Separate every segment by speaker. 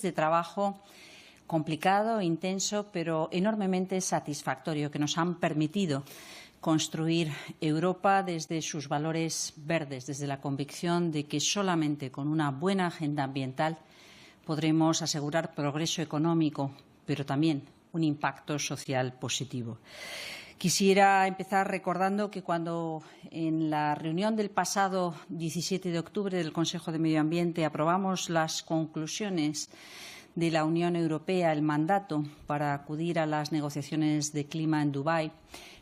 Speaker 1: de trabajo complicado, intenso, pero enormemente satisfactorio, que nos han permitido construir Europa desde sus valores verdes, desde la convicción de que solamente con una buena agenda ambiental podremos asegurar progreso económico, pero también un impacto social positivo. Quisiera empezar recordando que cuando en la reunión del pasado 17 de octubre del Consejo de Medio Ambiente aprobamos las conclusiones de la Unión Europea, el mandato para acudir a las negociaciones de clima en Dubái,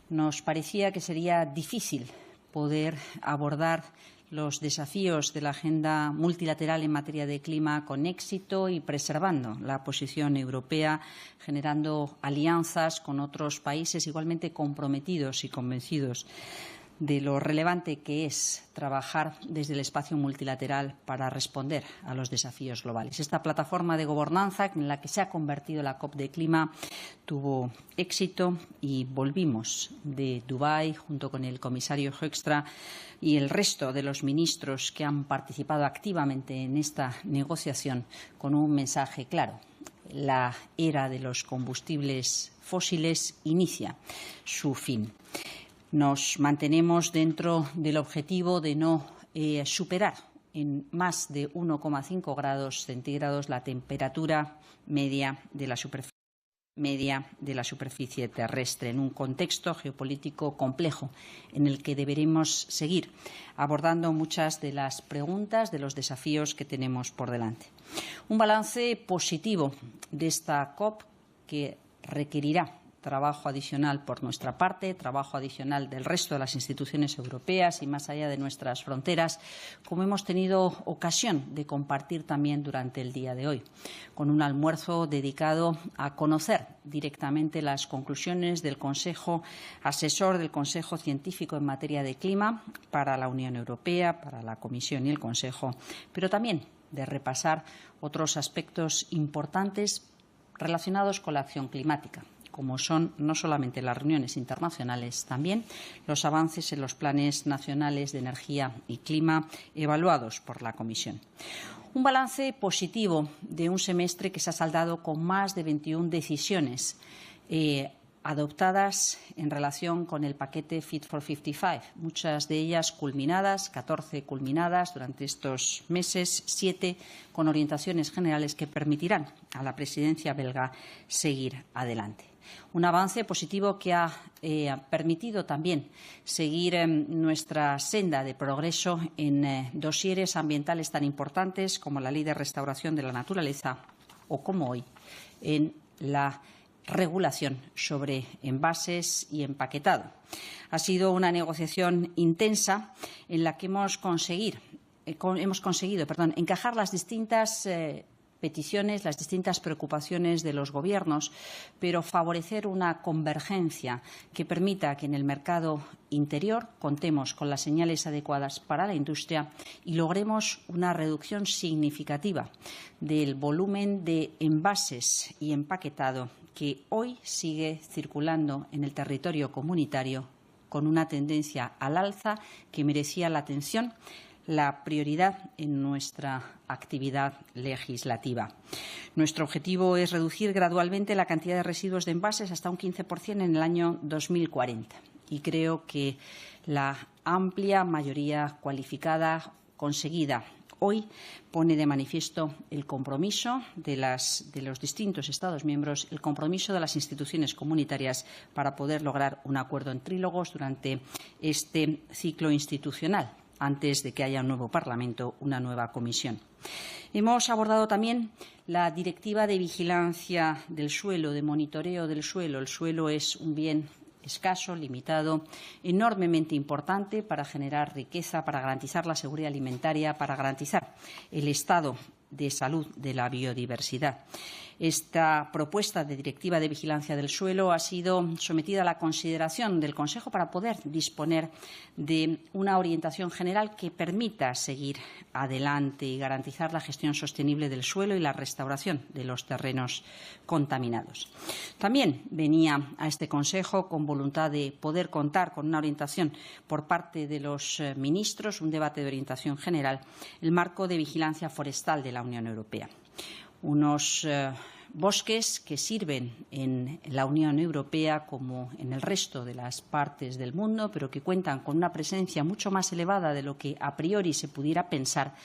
Speaker 1: nos parecía que sería difícil poder abordar los desafíos de la agenda multilateral en materia de clima con éxito y preservando la posición europea, generando alianzas con otros países igualmente comprometidos y convencidos de lo relevante que es trabajar desde el espacio multilateral para responder a los desafíos globales. Esta plataforma de gobernanza en la que se ha convertido la COP de clima tuvo éxito y volvimos de Dubái junto con el comisario Hoekstra y el resto de los ministros que han participado activamente en esta negociación con un mensaje claro. La era de los combustibles fósiles inicia su fin. Nos mantenemos dentro del objetivo de no superar en más de 1,5 grados centígrados la temperatura media de la superficie terrestre, en un contexto geopolítico complejo en el que deberemos seguir abordando muchas de las preguntas, de los desafíos que tenemos por delante. Un balance positivo de esta COP que requerirá trabajo adicional por nuestra parte, trabajo adicional del resto de las instituciones europeas y más allá de nuestras fronteras, como hemos tenido ocasión de compartir también durante el día de hoy, con un almuerzo dedicado a conocer directamente las conclusiones del Consejo Asesor del Consejo Científico en materia de clima para la Unión Europea, para la Comisión y el Consejo, pero también de repasar otros aspectos importantes relacionados con la acción climática, como son no solamente las reuniones internacionales, también los avances en los planes nacionales de energía y clima evaluados por la Comisión. Un balance positivo de un semestre que se ha saldado con más de 21 decisiones adoptadas en relación con el paquete Fit for 55, muchas de ellas culminadas, 14 culminadas durante estos meses, 7 con orientaciones generales que permitirán a la presidencia belga seguir adelante. Un avance positivo que ha permitido también seguir nuestra senda de progreso en dosieres ambientales tan importantes como la Ley de Restauración de la Naturaleza o, como hoy, en la regulación sobre envases y empaquetado. Ha sido una negociación intensa en la que hemos conseguido encajar las distintas peticiones, las distintas preocupaciones de los Gobiernos, pero favorecer una convergencia que permita que en el mercado interior contemos con las señales adecuadas para la industria y logremos una reducción significativa del volumen de envases y empaquetado que hoy sigue circulando en el territorio comunitario con una tendencia al alza que merecía la atención, la prioridad en nuestra actividad legislativa. Nuestro objetivo es reducir gradualmente la cantidad de residuos de envases hasta un 15% en el año 2040 y creo que la amplia mayoría cualificada conseguida hoy pone de manifiesto el compromiso de los distintos Estados miembros, el compromiso de las instituciones comunitarias para poder lograr un acuerdo en trílogos durante este ciclo institucional, antes de que haya un nuevo Parlamento, una nueva Comisión. Hemos abordado también la Directiva de Vigilancia del Suelo, de monitoreo del suelo. El suelo es un bien escaso, limitado, enormemente importante para generar riqueza, para garantizar la seguridad alimentaria, para garantizar el estado de salud de la biodiversidad. Esta propuesta de Directiva de Vigilancia del Suelo ha sido sometida a la consideración del Consejo para poder disponer de una orientación general que permita seguir adelante y garantizar la gestión sostenible del suelo y la restauración de los terrenos contaminados. También venía a este Consejo con voluntad de poder contar con una orientación por parte de los ministros, un debate de orientación general, el marco de vigilancia forestal de la Unión Europea. Unos bosques que sirven en la Unión Europea como en el resto de las partes del mundo, pero que cuentan con una presencia mucho más elevada de lo que a priori se pudiera pensar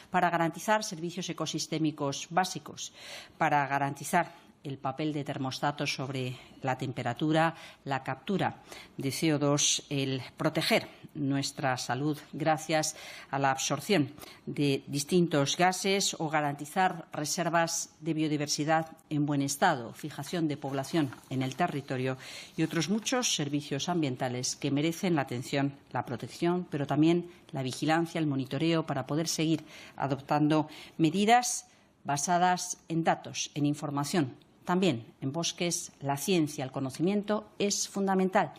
Speaker 1: para garantizar servicios ecosistémicos básicos, para garantizar el papel de termostato sobre la temperatura, la captura de CO2, el proteger nuestra salud gracias a la absorción de distintos gases o garantizar reservas de biodiversidad en buen estado, fijación de población en el territorio y otros muchos servicios ambientales que merecen la atención, la protección, pero también la vigilancia, el monitoreo para poder seguir adoptando medidas basadas en datos, en información. También en bosques la ciencia, el conocimiento es fundamental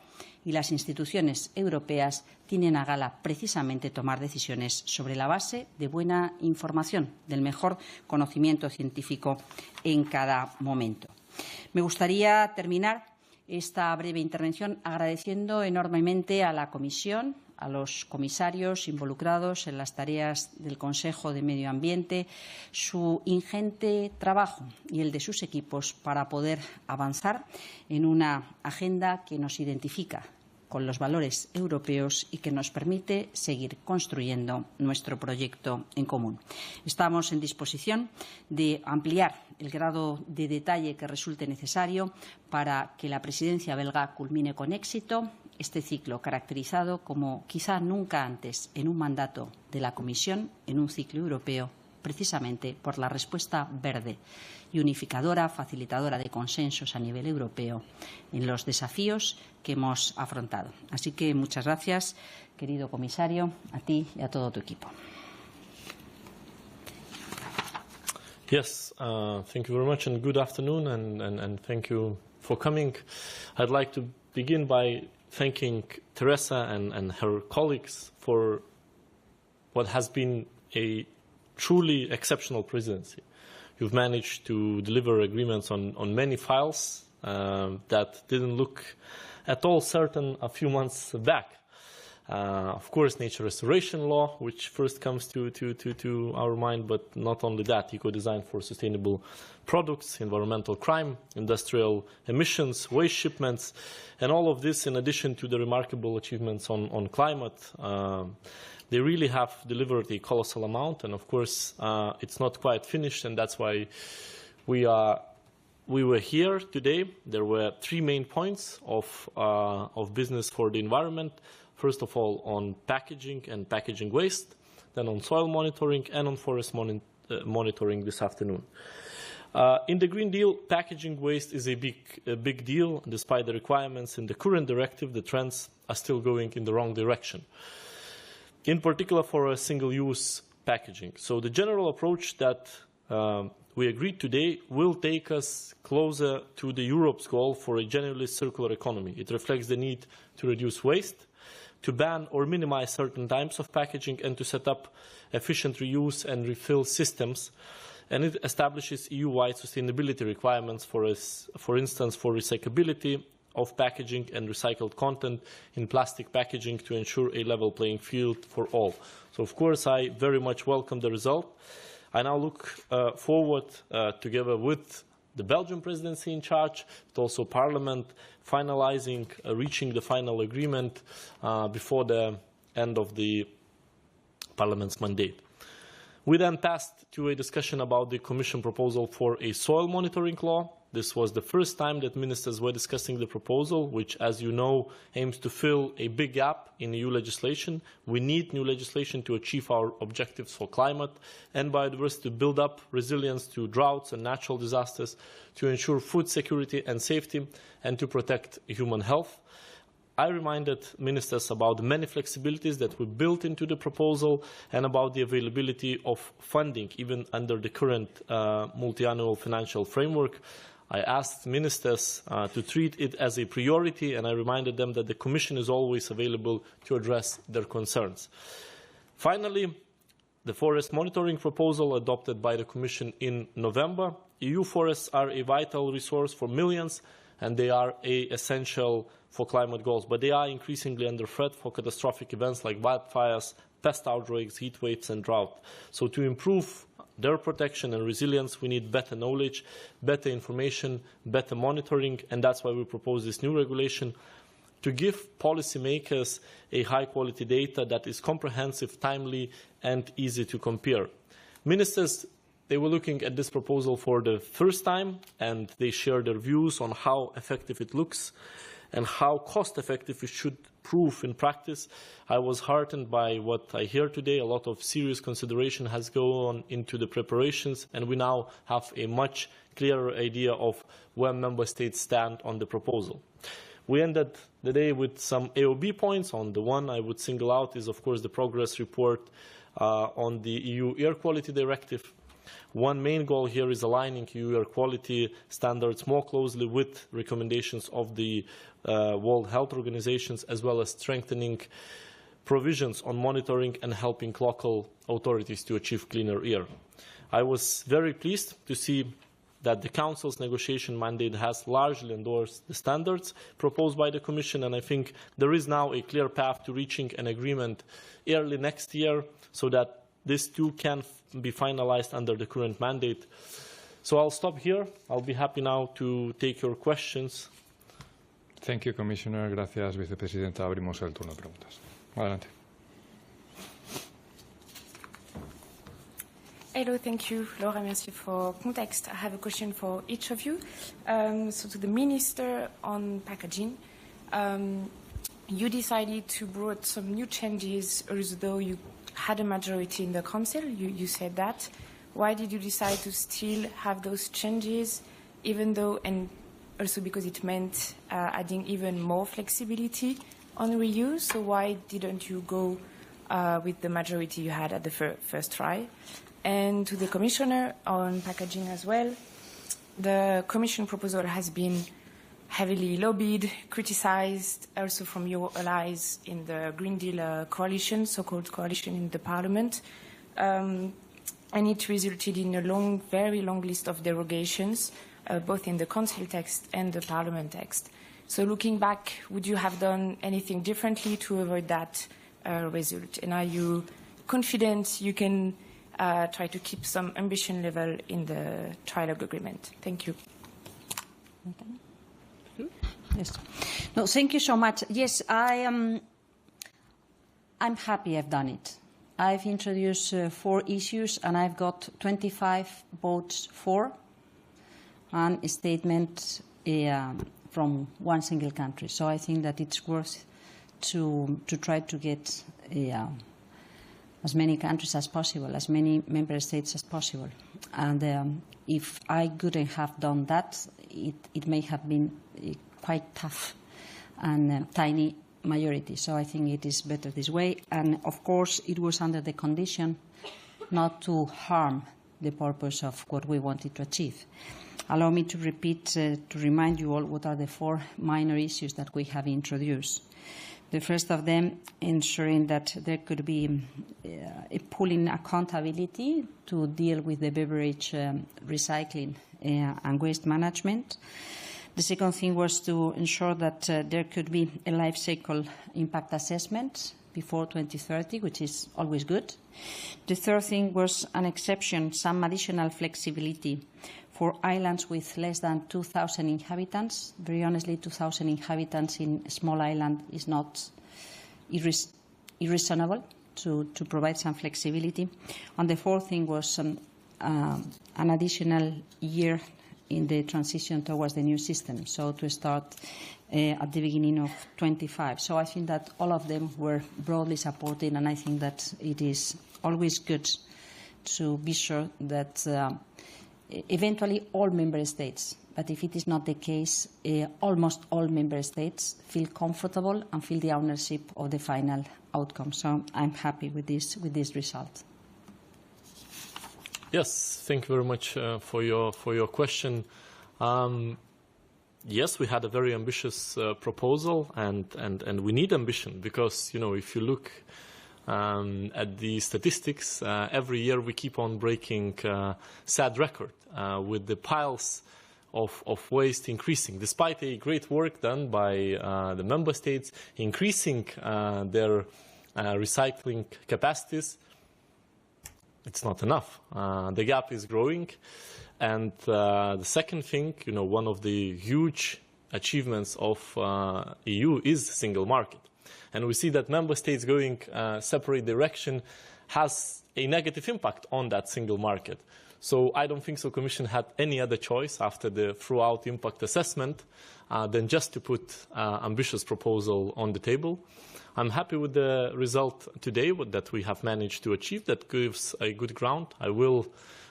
Speaker 1: y las instituciones europeas tienen a gala precisamente tomar decisiones sobre la base de buena información, del mejor conocimiento científico en cada momento. Me gustaría terminar esta breve intervención agradeciendo enormemente a la Comisión, a los comisarios involucrados en las tareas del Consejo de Medio Ambiente, su ingente trabajo y el de sus equipos para poder avanzar en una agenda que nos identifica con los valores europeos y que nos permite seguir construyendo nuestro proyecto en común. Estamos en disposición de ampliar el grado de detalle que resulte necesario para que la presidencia belga culmine con éxito este ciclo caracterizado como quizá nunca antes en un mandato de la Comisión, en un ciclo europeo, precisamente por la respuesta verde y unificadora, facilitadora de consensos a nivel europeo en los desafíos que hemos afrontado. Así que muchas gracias, querido comisario, a ti y a todo tu equipo.
Speaker 2: Yes, thank you very much and good afternoon and thank you for coming. I'd like to begin by thanking Teresa and her colleagues for what has been a truly exceptional presidency. You've managed to deliver agreements on many files that didn't look at all certain a few months back. Of course, nature restoration law, which first comes to our mind, but not only that, eco-design for sustainable products, environmental crime, industrial emissions, waste shipments, and all of this in addition to the remarkable achievements on climate. They really have delivered a colossal amount, and of course, it's not quite finished, and that's why we were here today. There were three main points of business for the environment. First of all, on packaging and packaging waste, then on soil monitoring, and on forest monitoring this afternoon. In the Green Deal, packaging waste is a big deal. Despite the requirements in the current directive, the trends are still going in the wrong direction, in particular for a single-use packaging. So the general approach that we agreed today will take us closer to the Europe's goal for a genuinely circular economy. It reflects the need to reduce waste, to ban or minimize certain types of packaging, and to set up efficient reuse and refill systems. And it establishes EU-wide sustainability requirements, for instance, for recyclability of packaging and recycled content in plastic packaging to ensure a level playing field for all. So, of course, I very much welcome the result. I now look forward, together with the Belgian presidency in charge, but also Parliament, finalizing, reaching the final agreement before the end of the Parliament's mandate. We then passed to a discussion about the Commission proposal for a soil monitoring law. This was the first time that ministers were discussing the proposal, which, as you know, aims to fill a big gap in EU legislation. We need new legislation to achieve our objectives for climate and biodiversity, to build up resilience to droughts and natural disasters, to ensure food security and safety, and to protect human health. I reminded ministers about the many flexibilities that we built into the proposal and about the availability of funding, even under the current multi-annual financial framework. I asked ministers to treat it as a priority, and I reminded them that the Commission is always available to address their concerns. Finally, the forest monitoring proposal adopted by the Commission in November. EU forests are a vital resource for millions, and they are essential for climate goals, but they are increasingly under threat for catastrophic events like wildfires, pest outbreaks, heat waves, and drought. So to improve their protection and resilience, we need better knowledge, better information, better monitoring, and that's why we propose this new regulation to give policymakers a high-quality data that is comprehensive, timely, and easy to compare. Ministers, they were looking at this proposal for the first time, and they shared their views on how effective it looks and how cost-effective it should prove in practice. I was heartened by what I hear today. A lot of serious consideration has gone into the preparations, and we now have a much clearer idea of where member states stand on the proposal. We ended the day with some AOB points. On the one I would single out is, of course, the progress report on the EU Air Quality Directive. One main goal here is aligning EU air quality standards more closely with recommendations of the World Health Organization, as well as strengthening provisions on monitoring and helping local authorities to achieve cleaner air. I was very pleased to see that the Council's negotiation mandate has largely endorsed the standards proposed by the Commission, and I think there is now a clear path to reaching an agreement early next year so that this too can be finalized under the current mandate. So I'll stop here. I'll be happy now to take your questions.
Speaker 3: Thank you, Commissioner. Gracias, vicepresidenta. Abrimos el turno de preguntas. Adelante.
Speaker 4: Hello, thank you, Laura. Merci for context. I have a question for each of you. So to the Minister on packaging, you decided to bring some new changes, although you had a majority in the Council. You said that. Why did you decide to still have those changes, even though, and also because it meant adding even more flexibility on reuse? So why didn't you go with the majority you had at the first try? And to the Commissioner on packaging as well, the Commission proposal has been heavily lobbied, criticized, also from your allies in the Green Deal coalition, so-called coalition in the Parliament. And it resulted in a very long list of derogations, both in the Council text and the Parliament text. So looking back, would you have done anything differently to avoid that result? And are you confident you can try to keep some ambition level in the trilogue agreement? Thank you.
Speaker 1: Yes. No, thank you so much. Yes, I'm happy I've done it. I've introduced 4 issues, and I've got 25 votes for, and a statement from one single country. So I think that it's worth to try to get as many countries as possible, as many member states as possible. And if I couldn't have done that, it may have been quite tough and tiny majority. So I think it is better this way. And of course, it was under the condition not to harm the purpose of what we wanted to achieve. Allow me to repeat, to remind you all what are the 4 minor issues that we have introduced. The first of them, ensuring that there could be a pooling accountability to deal with the beverage recycling and waste management. The second thing was to ensure that there could be a life cycle impact assessment before 2030, which is always good. The third thing was an exception, some additional flexibility for islands with less than 2,000 inhabitants. Very honestly, 2,000 inhabitants in a small island is not irreasonable to provide some flexibility. And the fourth thing was an additional year in the transition towards the new system, so to start at the beginning of 25. So I think that all of them were broadly supported, and I think that it is always good to be sure that eventually all member states, but if it is not the case, almost all member states feel comfortable and feel the ownership of the final outcome. So I'm happy with this result.
Speaker 2: Yes, thank you very much for your question. Yes, we had a very ambitious proposal, and we need ambition because, you know, if you look at the statistics, every year we keep on breaking sad record with the piles of waste increasing, despite a great work done by the member states increasing their recycling capacities. it's not enough. The gap is growing. And the second thing, one of the huge achievements of EU is single market. And we see that member states going separate direction has a negative impact on that single market. So I don't think the Commission had any other choice after the throughout impact assessment than just to put ambitious proposal on the table. I'm happy with the result today that we have managed to achieve. That gives a good ground. I will,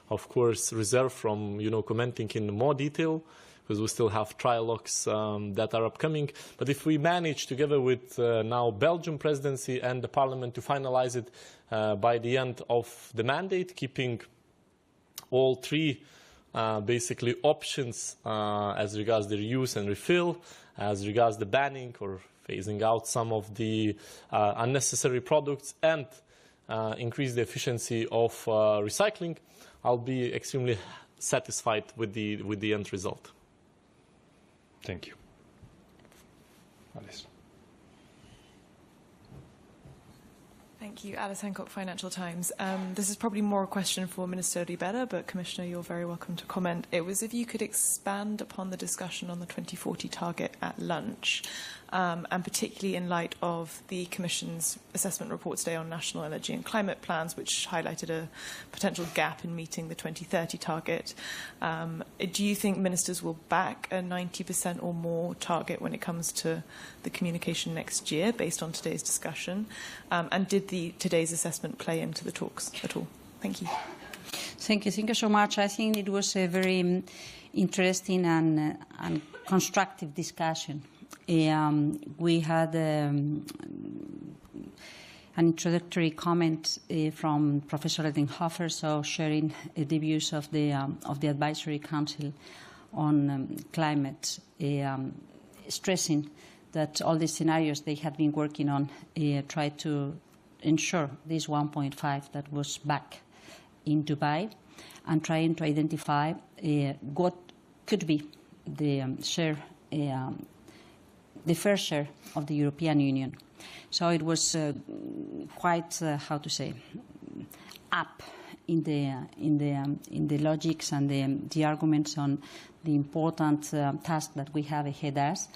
Speaker 2: of course, reserve from commenting in more detail because we still have trialogues that are upcoming. But if we manage, together with now Belgian presidency and the Parliament, to finalize it by the end of the mandate, keeping all three basically options as regards the reuse and refill, as regards the banning or phasing out some of the unnecessary products, and increase the efficiency of recycling, I'll be extremely satisfied with the end result.
Speaker 3: Thank you. Alice.
Speaker 5: Thank you. Alice Hancock, Financial Times. This is probably more a question for Minister Ribera, but Commissioner, you're very welcome to comment. It was if you could expand upon the discussion on the 2040 target at lunch, and particularly in light of the Commission's assessment report today on national energy and climate plans, which highlighted a potential gap in meeting the 2030 target. Do you think ministers will back a 90% or more target when it comes to the communication next year, based on today's discussion? And did today's assessment play into the talks at all? Thank you.
Speaker 1: Thank you so much. I think it was a very interesting and constructive discussion. We had an introductory comment from Professor Edenhofer, so sharing the views of the Advisory Council on climate, stressing that all the scenarios they had been working on try to ensure this 1.5 that was back in Dubai, and trying to identify what could be the share, the fair share of the European Union. So it was quite, how to say, up in the logics and the arguments on the important task that we have ahead of us.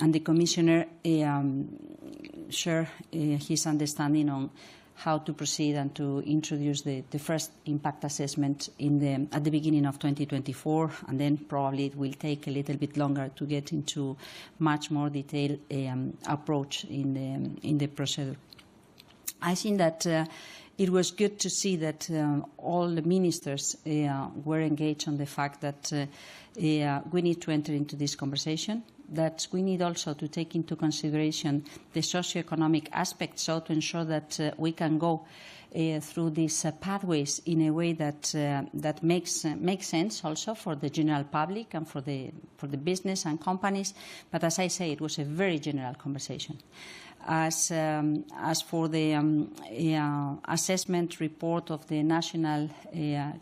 Speaker 1: And the Commissioner shared his understanding on how to proceed and to introduce the first impact assessment at the beginning of 2024, and then probably it will take a little bit longer to get into much more detailed approach in the procedure. I think that it was good to see that all the ministers were engaged on the fact that we need to enter into this conversation, that we need also to take into consideration the socioeconomic aspects, so to ensure that we can go through these pathways in a way that makes sense also for the general public and for the business and companies. But as I say, it was a very general conversation. As for the assessment report of the national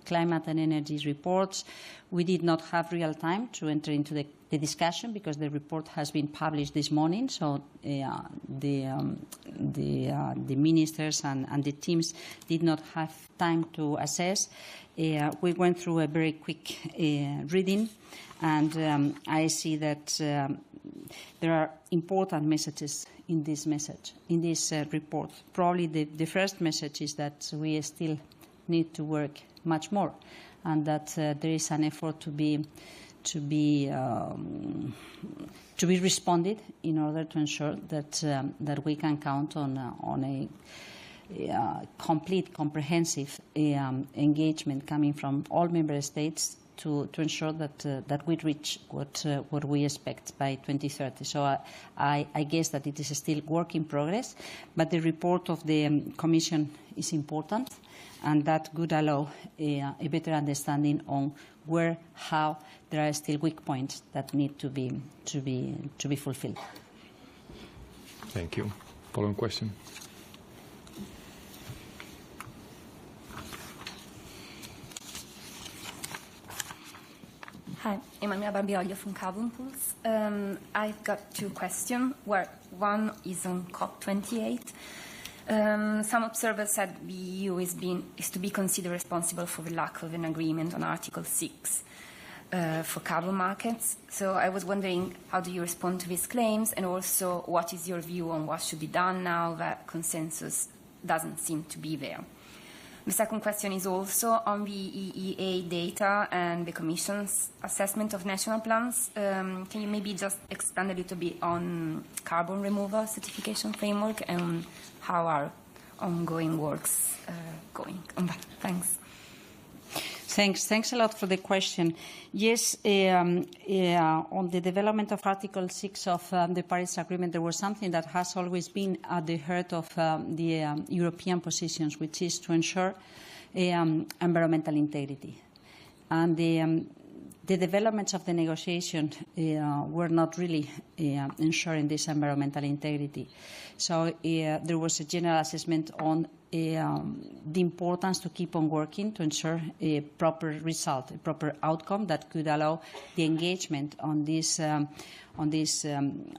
Speaker 1: climate and energy reports, we did not have real time to enter into the discussion because the report has been published this morning. So the ministers and the teams did not have time to assess. We went through a very quick reading, and I see that there are important messages in this report. Probably the first message is that we still need to work much more, and that there is an effort to be responded in order to ensure that we can count on a complete, comprehensive engagement coming from all member states to ensure that we reach what we expect by 2030. So I guess that it is still work in progress, but the report of the Commission is important, and that could allow a better understanding on where, how there are still weak points that need to be fulfilled.
Speaker 3: Thank you. Following question.
Speaker 6: Hi, Emanuela Barbiolio from Carbon Pools. I've got two questions. One is on COP28. Some observers said the EU is to be considered responsible for the lack of an agreement on Article 6 for carbon markets. So I was wondering, how do you respond to these claims, and also what is your view on what should be done now that consensus doesn't seem to be there? The second question is also on the EEA data and the Commission's assessment of national plans. Can you maybe just expand a little bit on carbon removal certification framework and how our ongoing works going on that? Thanks.
Speaker 1: Thanks a lot for the question. Yes, on the development of Article 6 of the Paris Agreement, there was something that has always been at the heart of the European positions, which is to ensure environmental integrity. And the developments of the negotiation were not really ensuring this environmental integrity. So there was a general assessment on the importance to keep on working to ensure a proper result, a proper outcome that could allow the engagement on these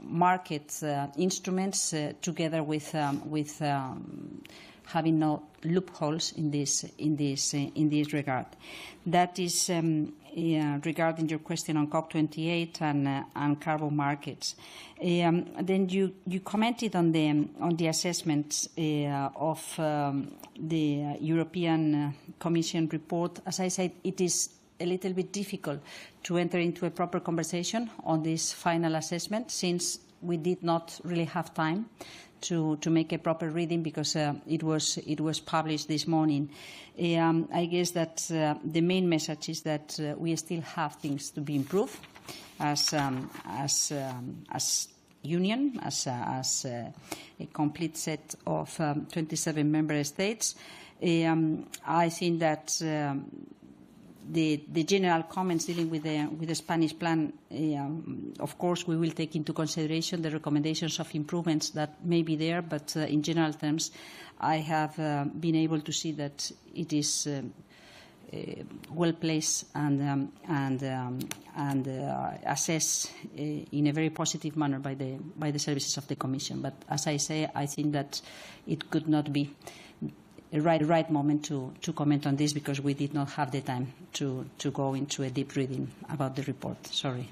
Speaker 1: market instruments together with having no loopholes in this regard. That is regarding your question on COP28 and carbon markets. Then you commented on the assessment of the European Commission report. As I said, it is a little bit difficult to enter into a proper conversation on this final assessment, since we did not really have time to make a proper reading, because it was published this morning. I guess that the main message is that we still have things to be improved as Union, as a complete set of 27 member states. I think that the general comments dealing with the Spanish plan, of course, we will take into consideration the recommendations of improvements that may be there, but in general terms, I have been able to see that it is well placed and assessed in a very positive manner by the services of the Commission. But as I say, I think that it could not be a right moment to comment on this, because we did not have the time to go into a deep reading about the report. Sorry.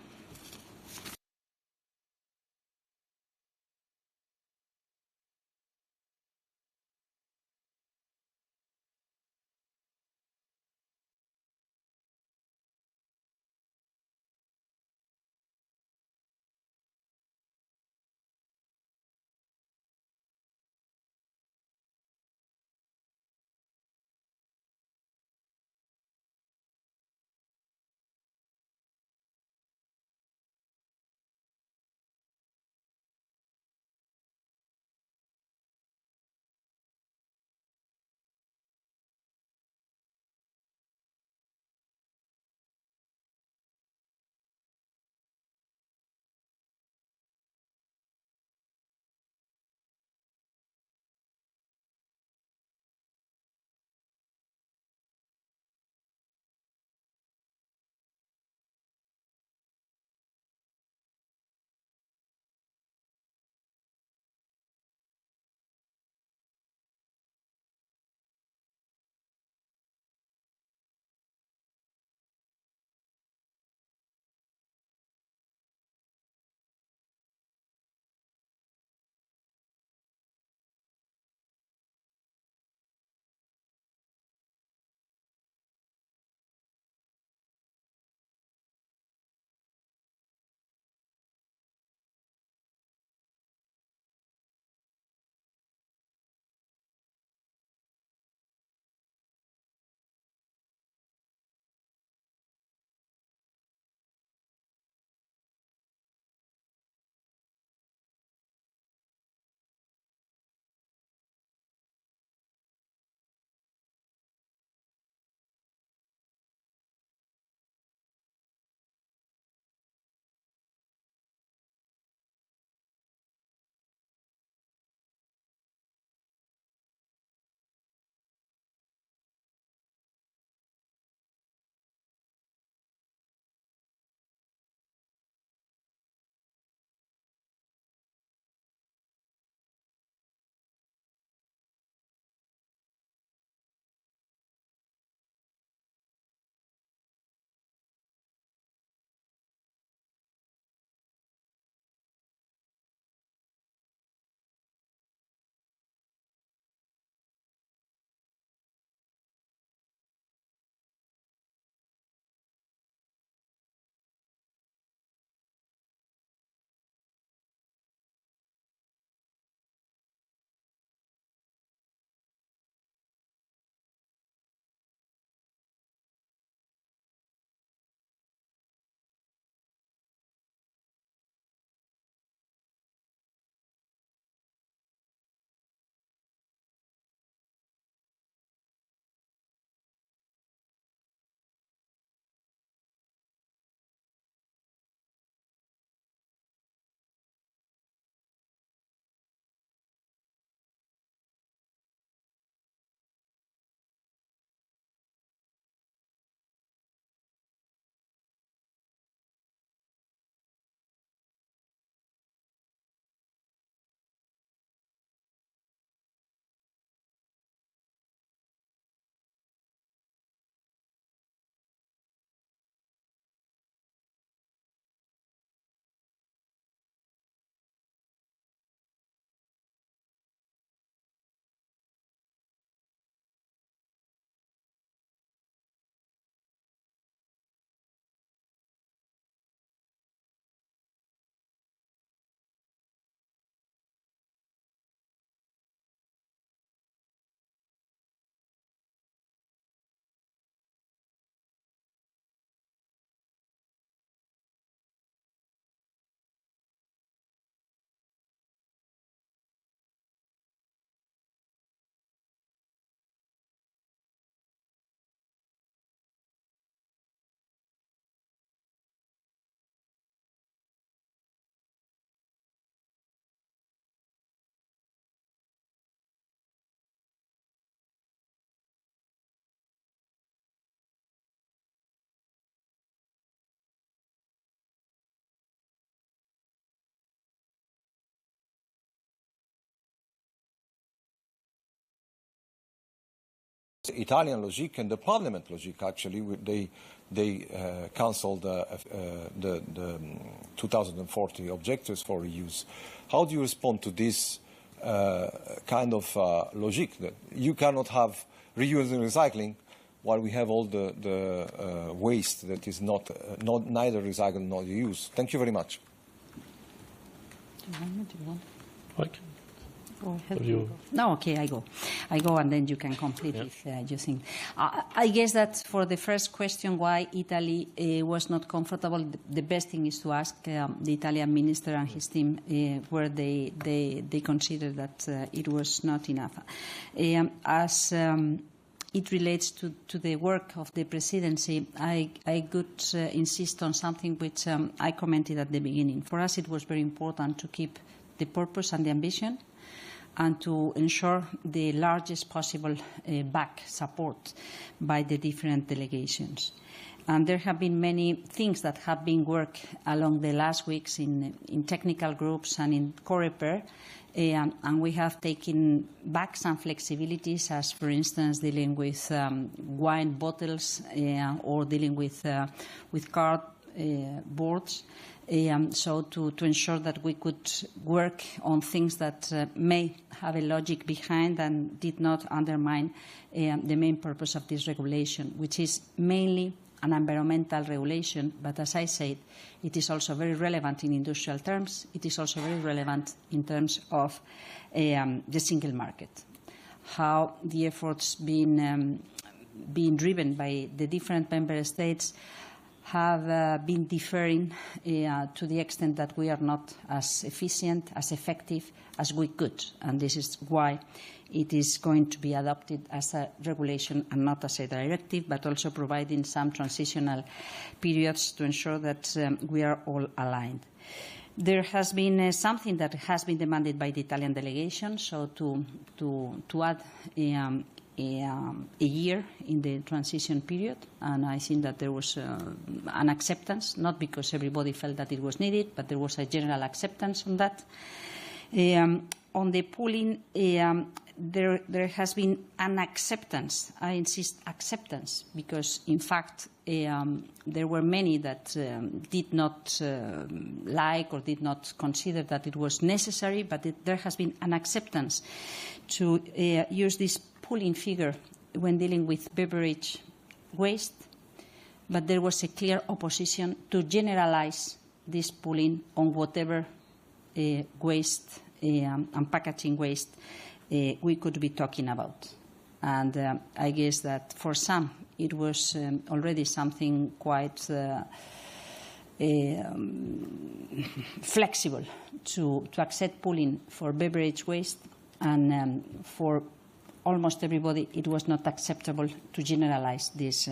Speaker 7: Italian logic and the Parliament logic, actually. They cancelled the 2040 objectives for reuse. How do you respond to this kind of logic that you cannot have reuse and recycling while we have all the waste that is neither recycled nor reused? Thank you very much.
Speaker 2: Okay.
Speaker 1: No, okay, I go, and then you can complete if you think. I guess that for the first question, why Italy was not comfortable, the best thing is to ask the Italian minister and his team where they consider that it was not enough. As it relates to the work of the presidency, I could insist on something which I commented at the beginning. For us, it was very important to keep the purpose and the ambition, and to ensure the largest possible back support by the different delegations. And there have been many things that have been worked along the last weeks in technical groups and in COREPER, and we have taken back some flexibilities, as for instance dealing with wine bottles or dealing with cardboards. So to ensure that we could work on things that may have a logic behind and did not undermine the main purpose of this regulation, which is mainly an environmental regulation, but as I said, it is also very relevant in industrial terms. It is also very relevant in terms of the single market. How the efforts being driven by the different member states have been differing to the extent that we are not as efficient, as effective as we could. And this is why it is going to be adopted as a regulation and not as a directive, but also providing some transitional periods to ensure that we are all aligned. There has been something that has been demanded by the Italian delegation, so to add a year in the transition period, and I think that there was an acceptance, not because everybody felt that it was needed, but there was a general acceptance on that. On the pooling, there has been an acceptance. I insist acceptance, because in fact there were many that did not like or did not consider that it was necessary, but there has been an acceptance to use this pooling figure when dealing with beverage waste, but there was a clear opposition to generalize this pooling on whatever waste and packaging waste we could be talking about. And I guess that for some it was already something quite flexible to accept pooling for beverage waste, and for almost everybody it was not acceptable to generalize this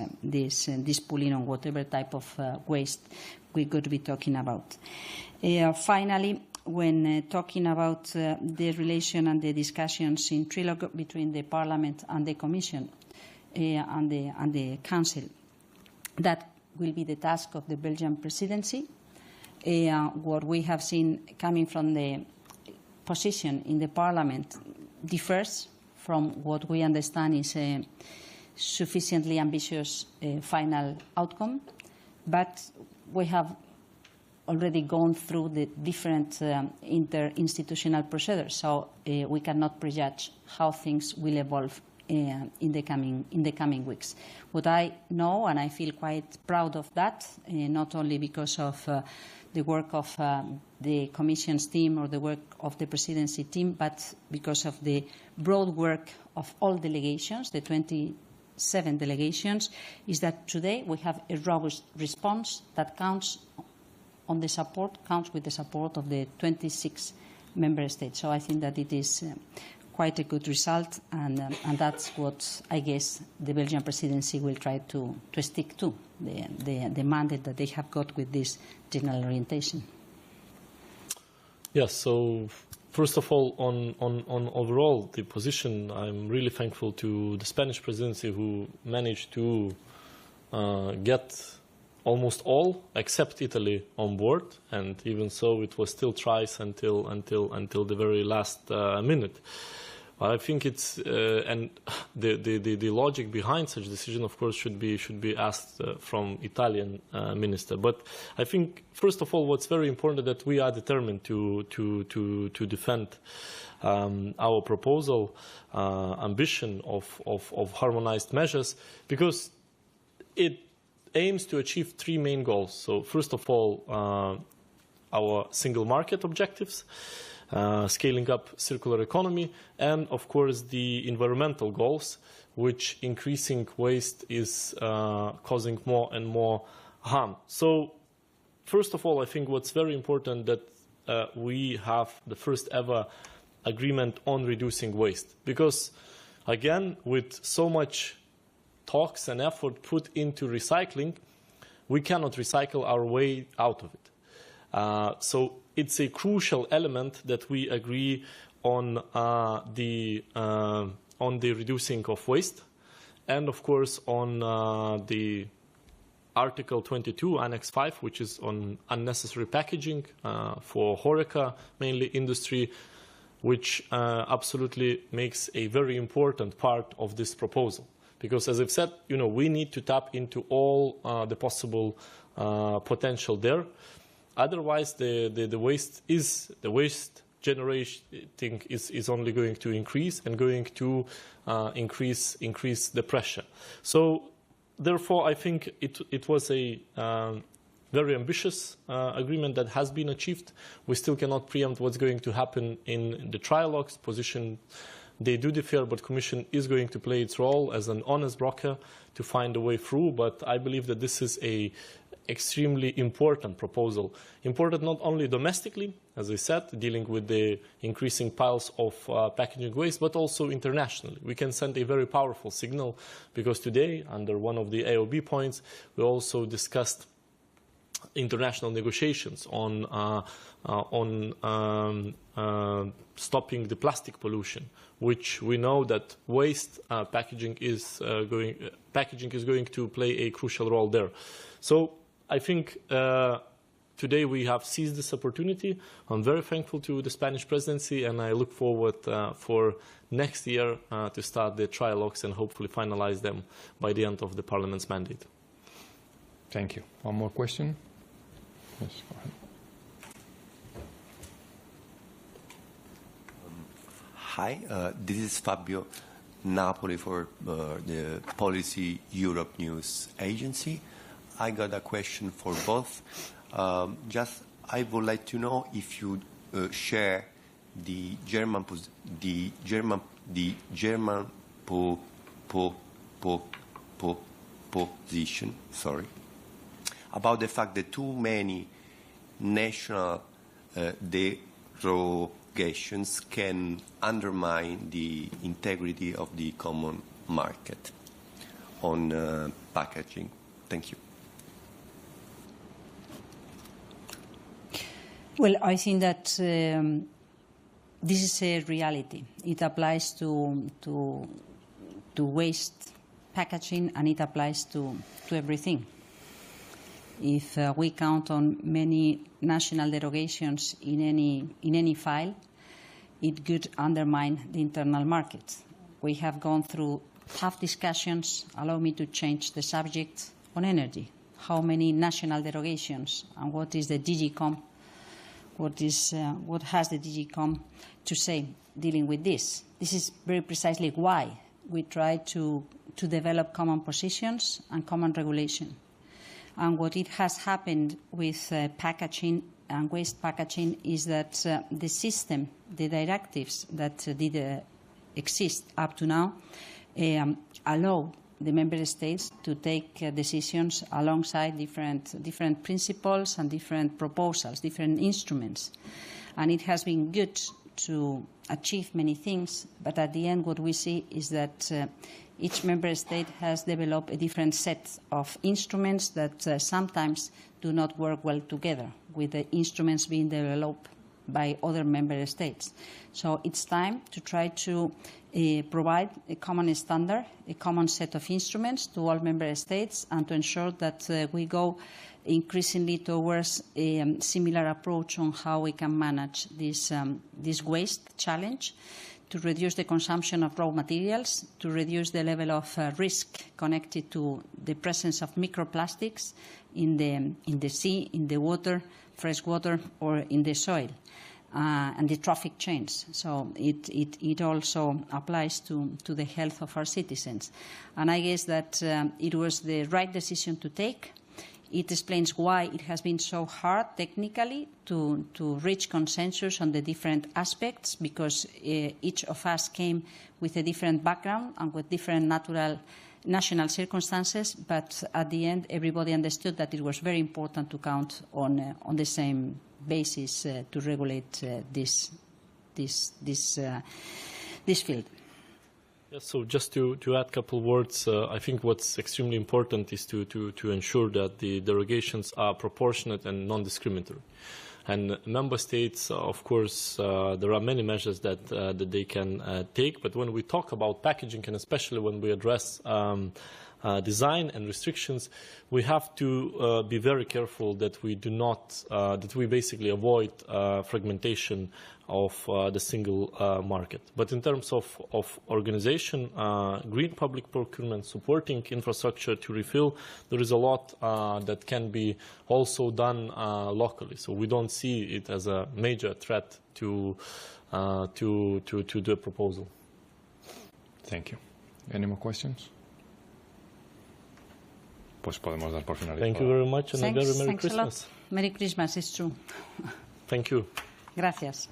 Speaker 1: pooling on whatever type of waste we could be talking about. Finally, when talking about the relation and the discussions in trilogue between the Parliament and the Commission and the Council, that will be the task of the Belgian presidency. What we have seen coming from the position in the Parliament differs from what we understand is a sufficiently ambitious final outcome, but we have already gone through the different interinstitutional procedures, so we cannot prejudge how things will evolve in the coming weeks. What I know, and I feel quite proud of that, not only because of the work of the Commission's team or the work of the presidency team, but because of the broad work of all delegations, the 27 delegations, is that today we have a robust response that counts with the support of the 26 member states. So I think that it is quite a good result, and that's what I guess the Belgian presidency will try to stick to, the mandate that they have got with this general orientation.
Speaker 2: Yes, so first of all, on overall the position, I'm really thankful to the Spanish presidency, who managed to get almost all, except Italy, on board, and even so, it was still tries until the very last minute. Well, I think it's and the logic behind such decision, of course, should be asked from Italian minister. But I think first of all, what's very important that we are determined to defend our proposal, ambition of harmonized measures, because it aims to achieve three main goals. So first of all, our single market objectives, scaling up circular economy, and of course the environmental goals, which increasing waste is causing more and more harm. So first of all, I think what's very important that we have the first ever agreement on reducing waste, because again, with so much talks and effort put into recycling, we cannot recycle our way out of it. So it's a crucial element that we agree on the reducing of waste, and of course on the Article 22, Annex 5, which is on unnecessary packaging for HoReCa, mainly industry, which absolutely makes a very important part of this proposal. Because as I've said, we need to tap into all the possible potential there. Otherwise, the waste generating is only going to increase and going to increase the pressure. So therefore, I think it was a very ambitious agreement that has been achieved. We still cannot preempt what's going to happen in the trialogues. Position, they do differ, but Commission is going to play its role as an honest broker to find a way through. But I believe that this is a extremely important proposal. Important not only domestically, as I said, dealing with the increasing piles of packaging waste, but also internationally. We can send a very powerful signal, because today, under one of the AOB points, we also discussed international negotiations on stopping the plastic pollution, which we know that waste packaging is going to play a crucial role there. So I think today we have seized this opportunity. I'm very thankful to the Spanish presidency, and I look forward for next year to start the trialogues and hopefully finalize them by the end of the Parliament's mandate.
Speaker 3: Thank you. One more question? Yes, go ahead.
Speaker 8: Hi, this is Fabio Napoli for the Policy Europe News Agency. I got a question for both. I would like to know if you share the German position. Sorry. About the fact that too many national derogations can undermine the integrity of the common market on packaging. Thank you.
Speaker 1: Well, I think that this is a reality. It applies to waste packaging, and it applies to everything. If we count on many national derogations in any file, it could undermine the internal market. We have gone through tough discussions. Allow me to change the subject on energy. How many national derogations, and what is the DG Com? What has the DG Com to say dealing with this? This is very precisely why we try to develop common positions and common regulation. And what it has happened with packaging and waste packaging is that the system, the directives that did exist up to now, allow the member states to take decisions alongside different principles and different proposals, different instruments. And it has been good to achieve many things, but at the end what we see is that each member state has developed a different set of instruments that sometimes do not work well together, with the instruments being developed by other member states. So it's time to try to provide a common standard, a common set of instruments to all member states, and to ensure that we go increasingly towards a similar approach on how we can manage this waste challenge, to reduce the consumption of raw materials, to reduce the level of risk connected to the presence of microplastics in the sea, in the water, fresh water, or in the soil, and the traffic chains. So it also applies to the health of our citizens. And I guess that it was the right decision to take. It explains why it has been so hard technically to reach consensus on the different aspects, because each of us came with a different background and with different national circumstances, but at the end everybody understood that it was very important to count on the same basis to regulate this field.
Speaker 2: Yes, so just to add a couple of words, I think what's extremely important is to ensure that the derogations are proportionate and non-discriminatory. And member states, of course, there are many measures that they can take, but when we talk about packaging, and especially when we address design and restrictions, we have to be very careful that we do not, that we basically avoid fragmentation of the single market. But in terms of organization, green public procurement, supporting infrastructure to refill, there is a lot that can be also done locally. So we don't see it as a major threat to the proposal.
Speaker 3: Thank you. Any more questions? Pues podemos dar por finalizado.
Speaker 2: Thank you very much, and a very Merry
Speaker 1: Thanks
Speaker 2: Christmas.
Speaker 1: a lot. Merry Christmas, it's true.
Speaker 2: Thank you.
Speaker 1: Gracias.